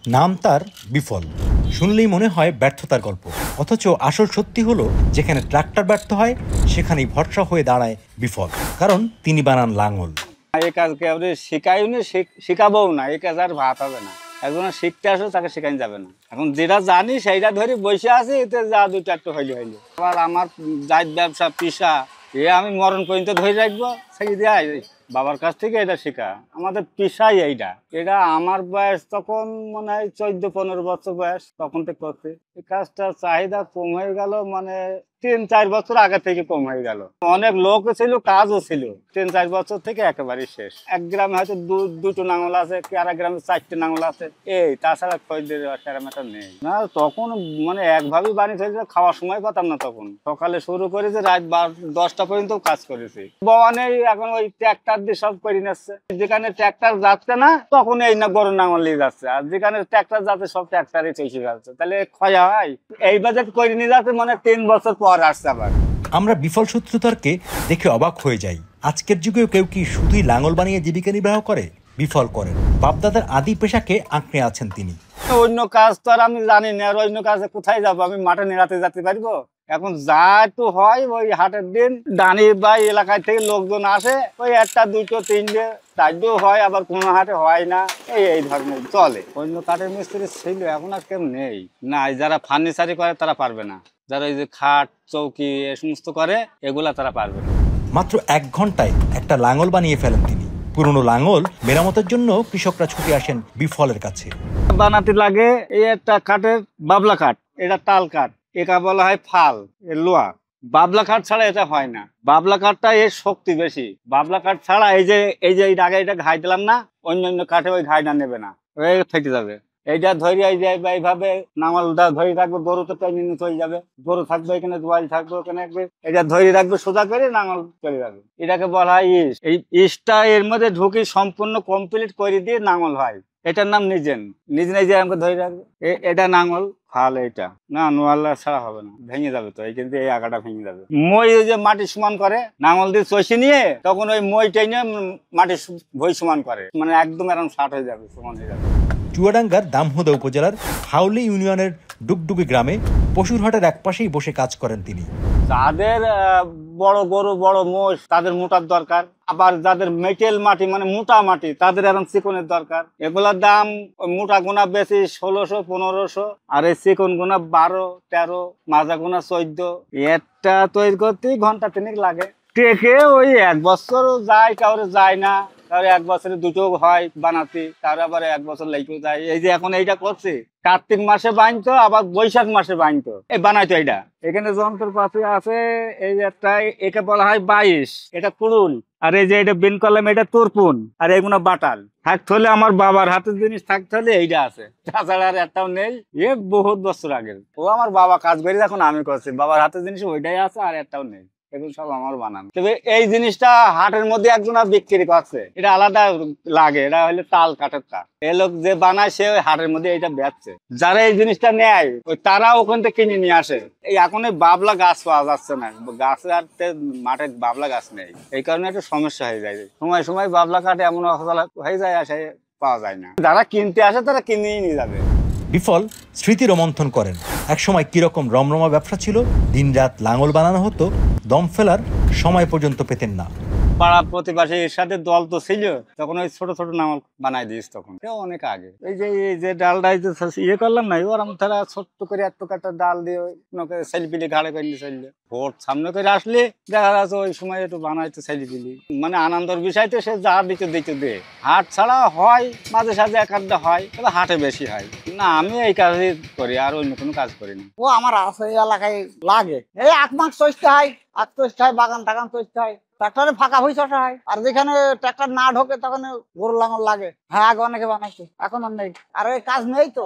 নাম তার বিফল, শুনলেই মনে হয় ব্যর্থতার গল্প। অথচ আসল সত্যি হলো, যেখানে ট্রাক্টর ব্যর্থ হয় সেখানেই ভরসা হয়ে দাঁড়ায় বিফল, কারণ তিনি বানান লাঙল। এই কাজ কেউ শিখাইও না, শিখাবো না, এই কাজ আর ভাত হবে না। একজন শিখতে আসো তাকে শেখানো যাবে না। এখন যেটা জানি সেইটা ধরে বসে আছি, এতে যা দুইটা একটু হইলে হইলে। আবার আমার জাত ব্যবসা পেশা, আমি মরণ পর্যন্ত ধরে রাখবো, সেই দিয়ে বাবার কাছ থেকে এটা শেখা। আমাদের পেশাই এইটা। এটা আমার বয়স তখন মনে হয় 14-15 বছর বয়স, তখন থেকে করতে। এই কাজটার চাহিদা কম হয়ে গেল, মানে 3-4 বছর আগে থেকে কম হয়ে গেল। অনেক লোক ছিল, কাজও ছিল। 3-4 বছর থেকে একেবারে শেষ। এক গ্রামে হয়তো দুটো নাঙল আছে, আর এক গ্রামে 4টে নাঙল আছে, এই তাছাড়া খরিদের সেরকম একটা নেই না। তখন মানে একভাবেই বানিয়ে ফেলছে, খাওয়ার সময় পাতাম না। তখন সকালে শুরু করেছে, রাত 10টা পর্যন্ত কাজ করেছে। বওয়ানেই এখন ওই ট্র্যাক্টর দিয়ে সব করে নিচ্ছে। যেখানে ট্র্যাক্টর যাচ্ছে না, তখন এই না গরু নাঙল নিয়ে যাচ্ছে। আর যেখানে ট্র্যাক্টর যাচ্ছে, সব ট্র্যাক্টরে চষে যাচ্ছে। তাহলে ক্ষয় হয়। এই বাজেট করে নিয়ে যাচ্ছে, মানে 3 বছর পর আসছে আবার। আমরা বিফল সূত্রধরকে দেখে অবাক হয়ে যাই। আজকের যুগেও কেউ কি শুধুই লাঙল বানিয়ে জীবিকা নির্বাহ করে? বিফল করেন। বাপদাদার আদি পেশাকে আঁকড়ে আছেন তিনি। অন্য কাজ তো আর আমি জানি না, আর অন্য কাজে কোথায় যাবো? আমি মাঠে নিরাতে যেতে পারবো? এখন যা একটু হয়, ওই হাটের দিন ডানি বা এলাকায় থেকে লোকজন আসে, ওই 1টা 2টো 3টে 4টেও হয়, আবার কোনো হাটে হয় না। এই ধরনের চলে। অন্য কাঠের মিস্ত্রি ছিল, এখন আর কেউ নেই। না, যারা ফার্নিচারি করে তারা পারবে না। যারা এই যে খাট চৌকি এ সমস্ত করে, এগুলা তারা পারবে না। মাত্র 1 ঘন্টায় একটা লাঙল বানিয়ে ফেলেন তিনি। পুরনো লাঙল মেরামতের জন্য কৃষকরা ছুটে আসেন বিফলের কাছে। বানাতে লাগে এই একটা কাঠের বাবলা কাঠ, এটা তাল কাঠ, একা বলা হয় ফাল, লোহা। বাবলা কাঠ ছাড়া এটা হয় না। বাবলা কাঠটা এর শক্তি বেশি। বাবলা কাঠ ছাড়া এই যে আগে এটা ঘাই দিলাম না, অন্য কাঠে ওই ঘাইটা নেবে না, ফেটে যাবে। এইটা ধরে এইভাবে নাঙলটা ধরে রাখবে, গরু তো টেনে নিয়ে চলে যাবে। গরু থাকবে এখানে, দোয়াল থাকবে ওখানে, এটা ধরে রাখবে, সোজা করে নাঙল চলে যাবে। এটাকে বলা হয় ইস। এই ইসটা এর মধ্যে ঢুকে সম্পূর্ণ কমপ্লিট করে দিয়ে নাঙল হয়। এটার নাম নিজে আমাকে ধরে রাখবে। এটা নাঙল ফাল। এটা না, নোয়াল্লা ছাড়া হবে না, ভেঙে যাবে। তো এই কিন্তু এই আগাটা ভেঙে যাবে। মই যে মাটি সমান করে, নাঙল দিয়ে চষে নিয়ে তখন ওই মই টেনে মাটি ভই সমান করে, মানে একদম এরকম ষাট হয়ে যাবে, সমান হয়ে যাবে। চুয়াডাঙ্গার দামোহদা উপজেলার হাউলি ইউনিয়নের ডুগডুগি গ্রামে পশুর হাটের একপাশেই বসে কাজ করেন তিনি। যাদের বড় গরু বড় মোষ, তাদের মোটার দরকার। আবার যাদের মেটেল মাটি, মানে মোটা মাটি, তাদের এরকম চিকনের দরকার। এগুলোর দাম মোটা গুণা বেশি 1600-1500, আর এই চিকন গুণা 12-13, মাজা গুণা 14। একটা তৈরি করতেই ঘন্টা 3 লাগে। টেকে ওই 1 বছর যায়, কাউরে যায় না। তাহলে 1 বছরে 2টো হয় বানাতে, তার আবার 1 বছর লেগেও যায়। এই যে এখন এইটা করছে, কার্তিক মাসে বানতো, আবার বৈশাখ মাসে বানতো, এই বানাইতো। এইটা এখানে যন্ত্রপাতি আছে। এই যে একটা, একে বলা হয় 22, এটা কুড়ুল। আর এই যে এটা বিন কলম, এটা তুরপুন। আর এগুলো বাটাল। থাকতে হলে আমার বাবার হাতের জিনিস থাকতে হলে এইটা আছে, তাছাড়া আর একটাও নেই। বহুত বছর আগের। ও আমার বাবা কাজ করে, এখন আমি করছি। বাবার হাতের জিনিস ওইটাই আছে, আর একটাও নেই। এগুলো সব আমার বানানো। তবে এই জিনিসটা হাটের মধ্যে একজন বিক্রি করছে, এটা আলাদা লাগে। এটা হলে তাল কাঠের কাঠ। এই লোক যে বানায়, সে ওই হাটের মধ্যে এইটা বেচছে। যারা এই জিনিসটা নেয়, ওই তারা ওখান থেকে কিনে নিয়ে আসে। এই এখন এই বাবলা গাছ পাওয়া যাচ্ছে না, গাছে আর মাঠে বাবলা গাছ নেই। এই কারণে একটু সমস্যা হয়ে যায়। সময় সময় বাবলা কাঠ এমন হয়ে যায়, আসে পাওয়া যায় না। যারা কিনতে আসে তারা কিনেই নিয়ে যাবে। বিফল স্মৃতি রোমন্থন করেন। একসময় কিরকম রমরমা ব্যবসা ছিল, দিনরাত লাঙল বানানো হতো, দম ফেলার সময় পর্যন্ত পেতেন না। পাড়া প্রতিবাসীর সাথে দল তো ছিল, তখন ওই ছোট ছোট নাঙল বানাই দিস। তখন অনেক আগে এই যে ডালটা ইয়ে করলাম না, এবার তারা ছোট্ট করে এত কাটা ডাল দিয়ে সেলফিলি ঘাড়ে করে নিয়ে চললে। ভোট সামনে করে আসলে দেখা যাচ্ছে ওই সময় একটু বানাইতো সেলফিলি। মানে আনন্দের বিষয়তে সে যা দিতে দে। হাট ছাড়া হয় মাঝে সাঝে এক আধটা হয়, তবে হাটে বেশি হয় না। আমি এই কাজই করি, আর অন্য কোনো কাজ করি না। ও আমার আছে এলাকায় লাগে, এই 8 মাস চষতে হয়, বাগান টাগান চষতে হয়, ট্রাক্টরে ফাঁকা হয়ে চষা হয়। আর যেখানে ট্রাক্টর না ঢোকে, তখন গরু লাঙল লাগে। হ্যাঁ, আগে অনেকে বানাইছে, এখন আর নেই। আর ওই কাজ নেই তো,